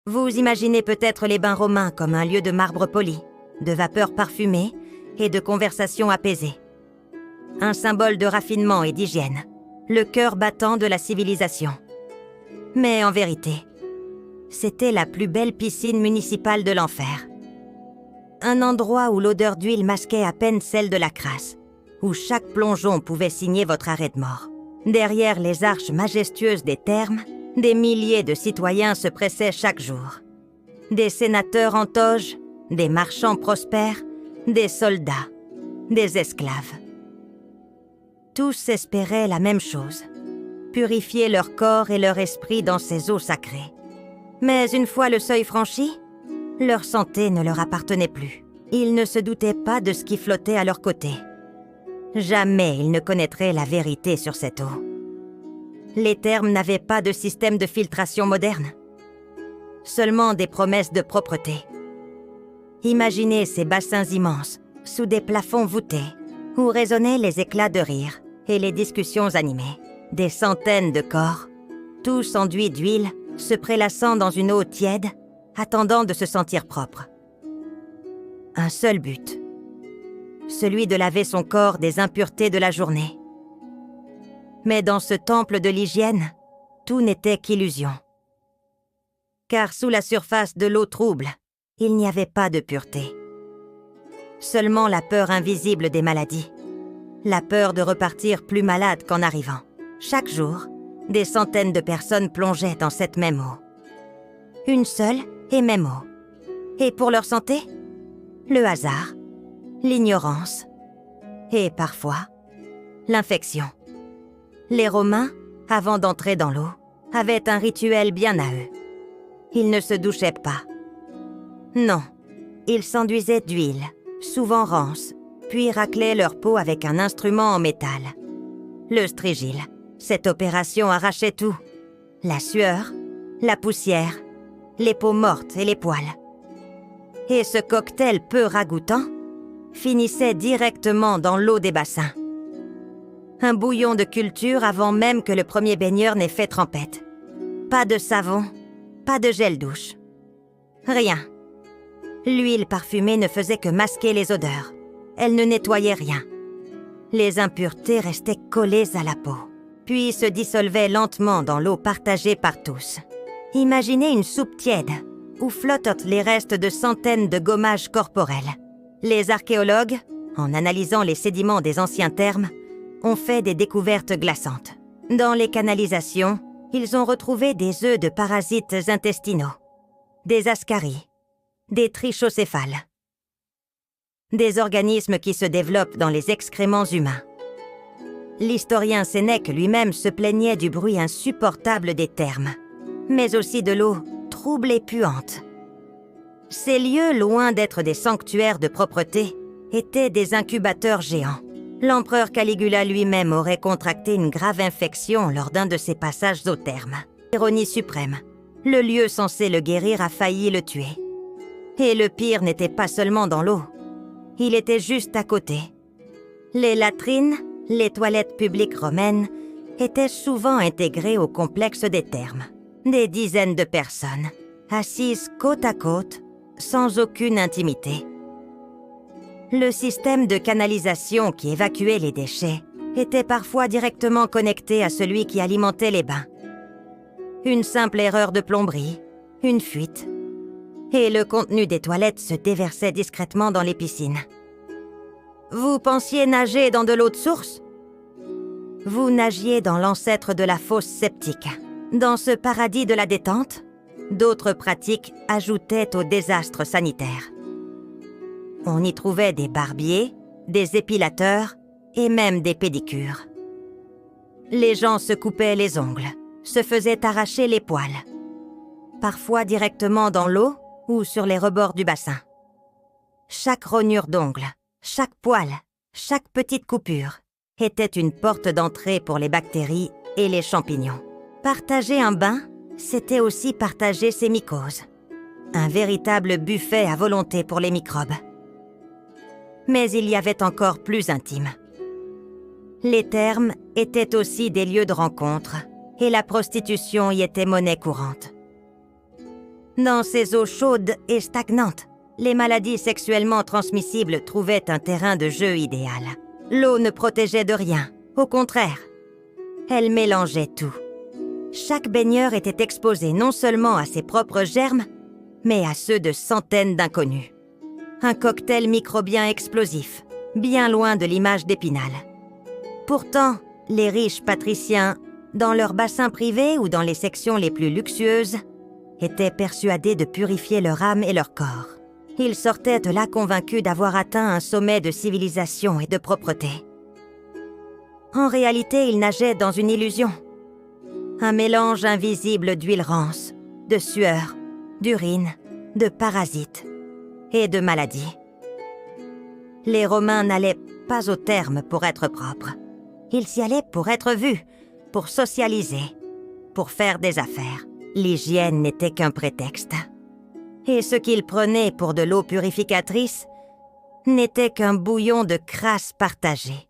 Vous imaginez peut-être les bains romains comme un lieu de marbre poli, de vapeurs parfumées et de conversations apaisées. Un symbole de raffinement et d'hygiène, le cœur battant de la civilisation. Mais en vérité, c'était la plus belle piscine municipale de l'enfer. Un endroit où l'odeur d'huile masquait à peine celle de la crasse, où chaque plongeon pouvait signer votre arrêt de mort. Derrière les arches majestueuses des thermes, des milliers de citoyens se pressaient chaque jour. Des sénateurs en toge, des marchands prospères, des soldats, des esclaves. Tous espéraient la même chose, purifier leur corps et leur esprit dans ces eaux sacrées. Mais une fois le seuil franchi, leur santé ne leur appartenait plus. Ils ne se doutaient pas de ce qui flottait à leur côté. Jamais ils ne connaîtraient la vérité sur cette eau. Les thermes n'avaient pas de système de filtration moderne. Seulement des promesses de propreté. Imaginez ces bassins immenses, sous des plafonds voûtés, où résonnaient les éclats de rire et les discussions animées. Des centaines de corps, tous enduits d'huile, se prélassant dans une eau tiède, attendant de se sentir propre. Un seul but, celui de laver son corps des impuretés de la journée. Mais dans ce temple de l'hygiène, tout n'était qu'illusion. Car sous la surface de l'eau trouble, il n'y avait pas de pureté. Seulement la peur invisible des maladies. La peur de repartir plus malade qu'en arrivant. Chaque jour, des centaines de personnes plongeaient dans cette même eau. Une seule et même eau. Et pour leur santé, le hasard, l'ignorance et parfois l'infection. Les Romains, avant d'entrer dans l'eau, avaient un rituel bien à eux. Ils ne se douchaient pas. Non, ils s'enduisaient d'huile, souvent rance, puis raclaient leur peau avec un instrument en métal. Le strigile. Cette opération arrachait tout. La sueur, la poussière, les peaux mortes et les poils. Et ce cocktail peu ragoûtant finissait directement dans l'eau des bassins. Un bouillon de culture avant même que le premier baigneur n'ait fait trempette. Pas de savon, pas de gel douche. Rien. L'huile parfumée ne faisait que masquer les odeurs. Elle ne nettoyait rien. Les impuretés restaient collées à la peau, puis se dissolvaient lentement dans l'eau partagée par tous. Imaginez une soupe tiède, où flottent les restes de centaines de gommages corporels. Les archéologues, en analysant les sédiments des anciens thermes, ont fait des découvertes glaçantes. Dans les canalisations, ils ont retrouvé des œufs de parasites intestinaux, des ascaries, des trichocéphales, des organismes qui se développent dans les excréments humains. L'historien Sénèque lui-même se plaignait du bruit insupportable des thermes, mais aussi de l'eau trouble et puante. Ces lieux, loin d'être des sanctuaires de propreté, étaient des incubateurs géants. L'empereur Caligula lui-même aurait contracté une grave infection lors d'un de ses passages aux thermes. Ironie suprême, le lieu censé le guérir a failli le tuer. Et le pire n'était pas seulement dans l'eau, il était juste à côté. Les latrines, les toilettes publiques romaines, étaient souvent intégrées au complexe des thermes. Des dizaines de personnes, assises côte à côte, sans aucune intimité. Le système de canalisation qui évacuait les déchets était parfois directement connecté à celui qui alimentait les bains. Une simple erreur de plomberie, une fuite, et le contenu des toilettes se déversait discrètement dans les piscines. Vous pensiez nager dans de l'eau de source? Vous nagiez dans l'ancêtre de la fosse septique. Dans ce paradis de la détente, d'autres pratiques ajoutaient au désastre sanitaire. On y trouvait des barbiers, des épilateurs et même des pédicures. Les gens se coupaient les ongles, se faisaient arracher les poils, parfois directement dans l'eau ou sur les rebords du bassin. Chaque rognure d'ongle, chaque poil, chaque petite coupure était une porte d'entrée pour les bactéries et les champignons. Partager un bain, c'était aussi partager ses mycoses. Un véritable buffet à volonté pour les microbes. Mais il y avait encore plus intime. Les thermes étaient aussi des lieux de rencontre, et la prostitution y était monnaie courante. Dans ces eaux chaudes et stagnantes, les maladies sexuellement transmissibles trouvaient un terrain de jeu idéal. L'eau ne protégeait de rien, au contraire. Elle mélangeait tout. Chaque baigneur était exposé non seulement à ses propres germes, mais à ceux de centaines d'inconnus. Un cocktail microbien explosif, bien loin de l'image d'Épinal. Pourtant, les riches patriciens, dans leurs bassins privés ou dans les sections les plus luxueuses, étaient persuadés de purifier leur âme et leur corps. Ils sortaient de là convaincus d'avoir atteint un sommet de civilisation et de propreté. En réalité, ils nageaient dans une illusion. Un mélange invisible d'huile rance, de sueur, d'urine, de parasites et de maladies. Les Romains n'allaient pas au terme pour être propres. Ils y allaient pour être vus, pour socialiser, pour faire des affaires. L'hygiène n'était qu'un prétexte. Et ce qu'ils prenaient pour de l'eau purificatrice n'était qu'un bouillon de crasse partagée.